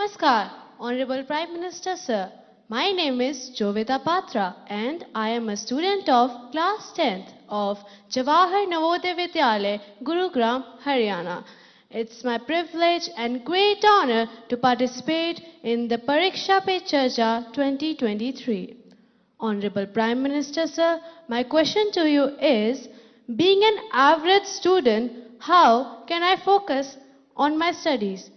Namaskar, Honorable Prime Minister Sir. My name is Jovita Patra and I am a student of class 10th of Jawahar Navodaya Vidyalaya, Gurugram, Haryana. It's my privilege and great honor to participate in the Pariksha Pe Charcha 2023. Honorable Prime Minister Sir, my question to you is, being an average student, how can I focus on my studies?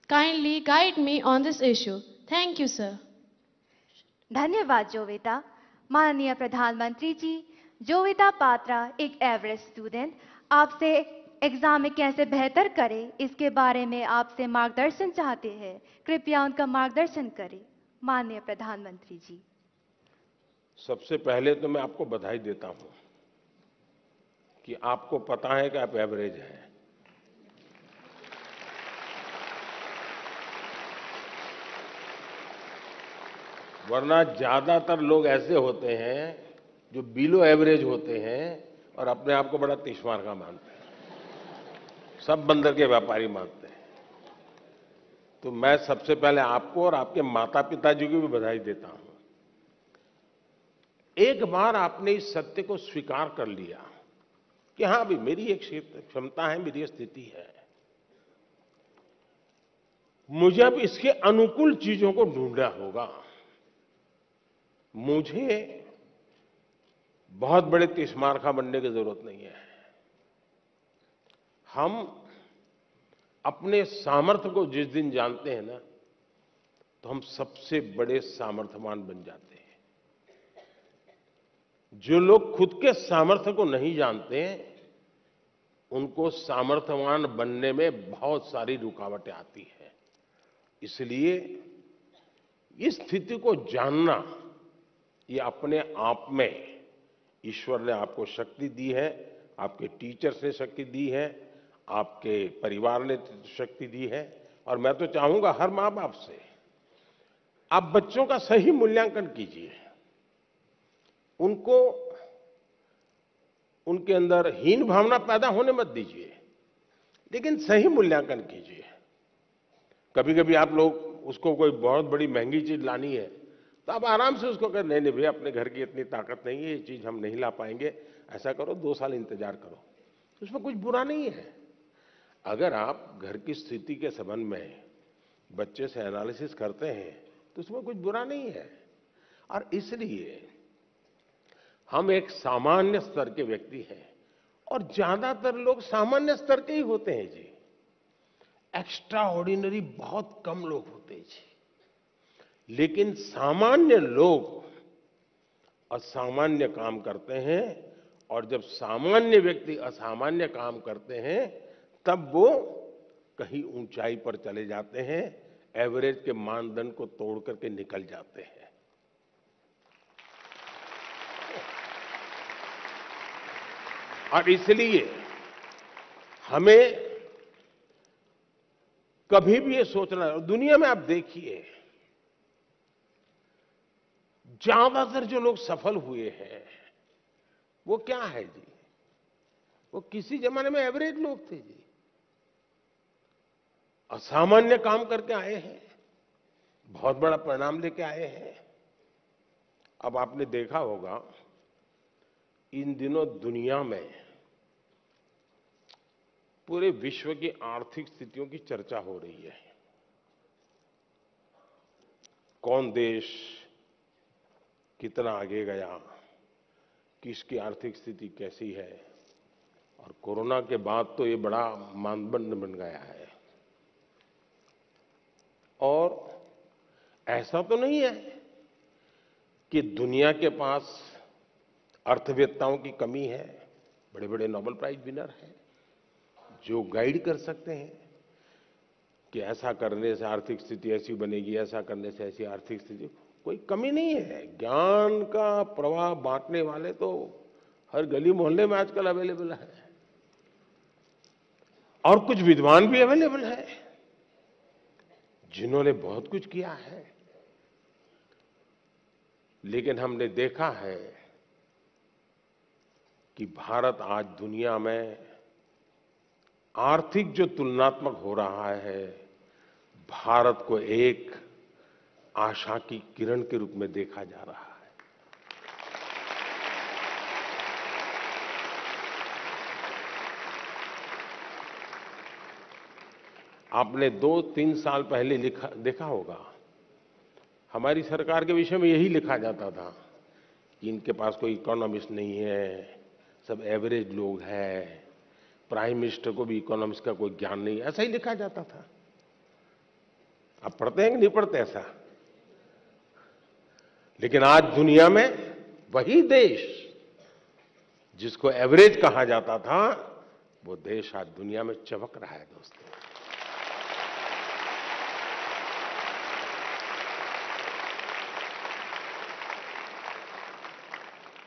Kindly guide me on this issue. Thank you, sir. धन्यवाद जोविता। माननीय प्रधानमंत्री जी, जोविता पात्रा एक average student आपसे exam में कैसे बेहतर करे इसके बारे में आपसे मार्गदर्शन चाहते हैं। कृपया उनका मार्गदर्शन करें। माननीय प्रधानमंत्री जी। सबसे पहले तो मैं आपको बधाई देता हूं कि आपको पता है कि आप एवरेज हैं। वरना ज्यादातर लोग ऐसे होते हैं जो बिलो एवरेज होते हैं और अपने आप को बड़ा तीसमार का मानते हैं, सब बंदर के व्यापारी मानते हैं। तो मैं सबसे पहले आपको और आपके माता पिता जी को भी बधाई देता हूं। एक बार आपने इस सत्य को स्वीकार कर लिया कि हां भी मेरी एक क्षमता है, मेरी स्थिति है, मुझे अब इसके अनुकूल चीजों को ढूंढना होगा। मुझे बहुत बड़े तीसमारखा बनने की जरूरत नहीं है। हम अपने सामर्थ्य को जिस दिन जानते हैं ना, तो हम सबसे बड़े सामर्थ्यवान बन जाते हैं। जो लोग खुद के सामर्थ्य को नहीं जानते हैं, उनको सामर्थ्यवान बनने में बहुत सारी रुकावटें आती हैं। इसलिए इस स्थिति को जानना, ये अपने आप में ईश्वर ने आपको शक्ति दी है, आपके टीचर्स ने शक्ति दी है, आपके परिवार ने शक्ति दी है। और मैं तो चाहूंगा हर मां बाप से, आप बच्चों का सही मूल्यांकन कीजिए। उनको उनके अंदर हीन भावना पैदा होने मत दीजिए, लेकिन सही मूल्यांकन कीजिए। कभी कभी आप लोग उसको कोई बहुत बड़ी महंगी चीज लानी है, तो आप आराम से उसको कहें, नहीं भैया अपने घर की इतनी ताकत नहीं है, ये चीज हम नहीं ला पाएंगे, ऐसा करो 2 साल इंतजार करो। उसमें कुछ बुरा नहीं है। अगर आप घर की स्थिति के संबंध में बच्चे से एनालिसिस करते हैं तो उसमें कुछ बुरा नहीं है। और इसलिए हम एक सामान्य स्तर के व्यक्ति हैं और ज्यादातर लोग सामान्य स्तर के ही होते हैं जी। एक्स्ट्रा ऑर्डिनरी बहुत कम लोग होते हैं जी। लेकिन सामान्य लोग असामान्य काम करते हैं, और जब सामान्य व्यक्ति असामान्य काम करते हैं तब वो कहीं ऊंचाई पर चले जाते हैं, एवरेज के मानदंड को तोड़ करके निकल जाते हैं। और इसलिए हमें कभी भी ये सोचना, दुनिया में आप देखिए ज्यादातर जो लोग सफल हुए हैं वो क्या है जी, वो किसी जमाने में एवरेज लोग थे जी, असामान्य काम करके आए हैं, बहुत बड़ा परिणाम लेके आए हैं। अब आपने देखा होगा इन दिनों दुनिया में पूरे विश्व की आर्थिक स्थितियों की चर्चा हो रही है। कौन देश कितना आगे गया, किसकी आर्थिक स्थिति कैसी है, और कोरोना के बाद तो ये बड़ा मानदंड बन गया है। और ऐसा तो नहीं है कि दुनिया के पास अर्थवेत्ताओं की कमी है। बड़े बड़े नोबेल प्राइज विनर हैं जो गाइड कर सकते हैं कि ऐसा करने से आर्थिक स्थिति ऐसी बनेगी, ऐसा करने से ऐसी आर्थिक स्थिति। कोई कमी नहीं है। ज्ञान का प्रवाह बांटने वाले तो हर गली मोहल्ले में आजकल अवेलेबल है, और कुछ विद्वान भी अवेलेबल है जिन्होंने बहुत कुछ किया है। लेकिन हमने देखा है कि भारत आज दुनिया में आर्थिक जो तुलनात्मक हो रहा है, भारत को एक आशा की किरण के रूप में देखा जा रहा है। आपने 2-3 साल पहले देखा होगा, हमारी सरकार के विषय में यही लिखा जाता था कि इनके पास कोई इकोनॉमिस्ट नहीं है, सब एवरेज लोग हैं, प्राइम मिनिस्टर को भी इकोनॉमिक्स का कोई ज्ञान नहीं, ऐसा ही लिखा जाता था। आप पढ़ते हैं कि नहीं पढ़ते ऐसा? लेकिन आज दुनिया में वही देश जिसको एवरेज कहा जाता था, वो देश आज दुनिया में चमक रहा है दोस्तों।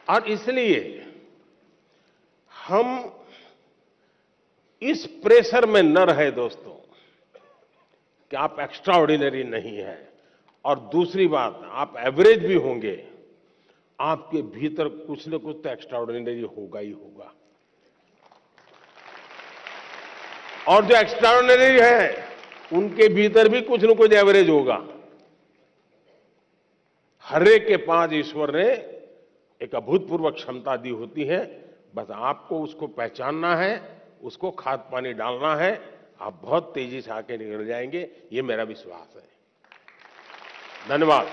और इसलिए हम इस प्रेशर में न रहे दोस्तों कि आप एक्स्ट्रा ऑर्डिनरी नहीं है, और दूसरी बात, आप एवरेज भी होंगे, आपके भीतर कुछ न कुछ तो एक्स्ट्रा ऑर्डिनरी होगा ही होगा। और जो एक्स्ट्रा ऑर्डिनरी है उनके भीतर भी कुछ न कुछ एवरेज होगा। हर एक के पास ईश्वर ने एक अभूतपूर्व क्षमता दी होती है, बस आपको उसको पहचानना है, उसको खाद पानी डालना है, आप बहुत तेजी से आके निकल जाएंगे, ये मेरा विश्वास है। धन्यवाद।